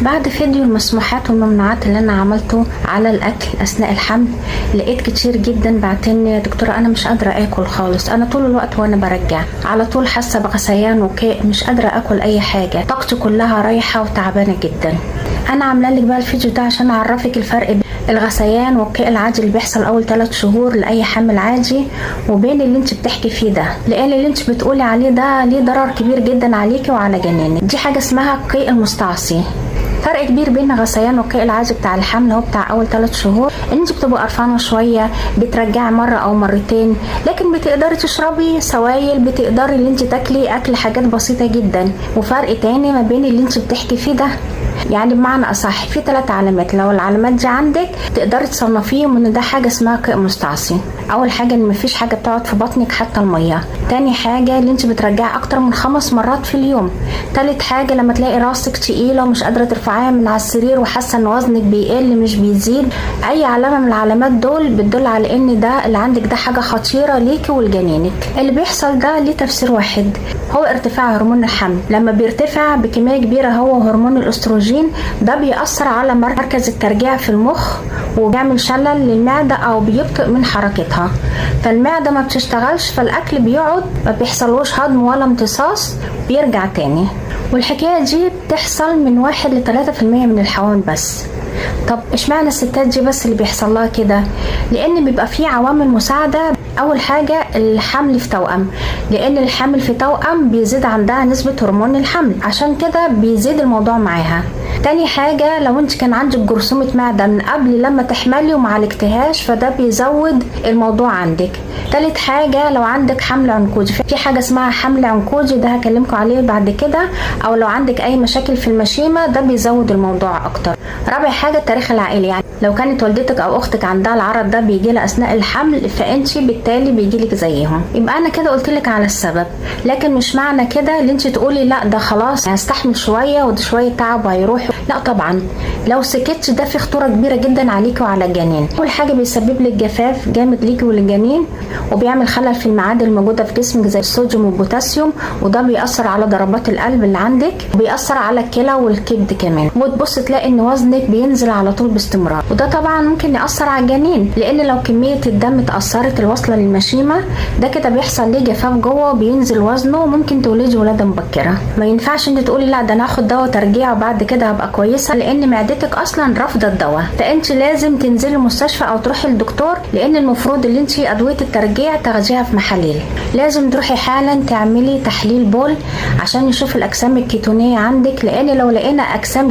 بعد فيديو المسموحات والممنوعات اللي انا عملته على الاكل اثناء الحمل، لقيت كتير جدا بعتني: يا دكتوره انا مش قادره اكل خالص، انا طول الوقت وانا برجع على طول حاسه بغثيان وكاء، مش قادره اكل اي حاجه، طاقتي كلها رايحه وتعبانه جدا. انا عامله لك بقى الفيديو ده عشان اعرفك الفرق بين الغثيان والكاء العادي اللي بيحصل اول 3 شهور لاي حامل عادي وبين اللي انت بتحكي فيه ده، لان اللي انت بتقولي عليه ده ليه ضرر كبير جدا عليكي وعلى جنينك. دي حاجه اسمها القيء المستعصي. فرق كبير بين الغثيان والقيء العادي بتاع الحمل هو بتاع اول 3 شهور، انت بتبقى قرفانه شويه، بترجعي مره او مرتين، لكن بتقدري تشربي سوائل، بتقدري اللي انت تاكلي اكل حاجات بسيطه جدا. وفرق تاني ما بين اللي انت بتحكي فيه ده، يعني بمعنى اصح في 3 علامات، لو العلامات دي عندك تقدري تصنفيهم ان ده حاجه اسمها قيء مستعصي. اول حاجه ان مفيش حاجه بتقعد في بطنك حتى الميه. تاني حاجه اللي انت بترجعي اكتر من 5 مرات في اليوم. تالت حاجه لما تلاقي راسك تقيله ومش قادره ترفعيها من على السرير وحاسه ان وزنك بيقل مش بيزيد. اي علامه من العلامات دول بتدل على ان ده اللي عندك ده حاجه خطيره ليكي ولجنينك. اللي بيحصل ده ليه تفسير واحد، هو ارتفاع هرمون الحمل. لما بيرتفع بكميه كبيره هو هرمون الاستروجين، ده بيأثر على مركز الترجيع في المخ وبيعمل شلل للمعدة او بيبطئ من حركتها، فالمعدة ما بتشتغلش، فالاكل بيقعد ما بيحصلوش هضم ولا امتصاص، بيرجع تاني. والحكاية دي بتحصل من 1 ل 3% من الحوامل بس. طب اشمعنى الستات دي بس اللي بيحصل لها كده؟ لان بيبقى فيه عوامل مساعدة. اول حاجة الحمل في توأم، لان الحمل في توأم بيزيد عندها نسبة هرمون الحمل، عشان كده بيزيد الموضوع معاها. تاني حاجة لو انت كان عندك جرثومة معدة من قبل لما تحملي ومعالجتهاش، فده بيزود الموضوع عندك. تالت حاجة لو عندك حمل عنقودي، في حاجة اسمها حمل عنقودي، ده هكلمكم عليه بعد كده. او لو عندك اي مشاكل في المشيمة ده بيزود الموضوع اكتر. رابع حاجة التاريخ العائلي، يعني لو كانت والدتك او اختك عندها العرض ده بيجيلها اثناء الحمل، فانت بالتالي بيجيلك زيهم. يبقى انا كده قلتلك على السبب، لكن مش معنى كده اللي انت تقولي لا ده خلاص هستحمل شوية وده شوية تعب وهيروح. لا طبعا، لو سكتش ده في خطورة كبيرة جدا عليك وعلى الجنين. اول حاجة بيسبب لك جفاف جامد ليكي وللجنين، وبيعمل خلل في المعادن الموجودة في جسمك زي الصوديوم والبوتاسيوم، وده بيأثر على ضربات القلب اللي عندك، وبيأثر على الكلى والكبد كمان. وتبص تلاقي ان وزنك بينزل على طول باستمرار، وده طبعا ممكن يأثر على الجنين، لان لو كمية الدم اتأثرت الواصلة للمشيمة ده كده بيحصل ليه جفاف جوه وبينزل وزنه، وممكن تولدي ولادة مبكرة. ما ينفعش انت تقولي لا ده انا هاخد دواء ترجيع وبعد كده هبقى كويسة، لان معدتك اصلا رافضة الدواء. فانت لازم تنزلي المستشفى او تروحي للدكتور، لان المفروض اللي انت ادوية الترجيع تاخديها في محاليل. لازم تروحي حالا تعملي تحليل بول عشان يشوف الاجسام الكيتونية عندك، لان لو لقينا اجسام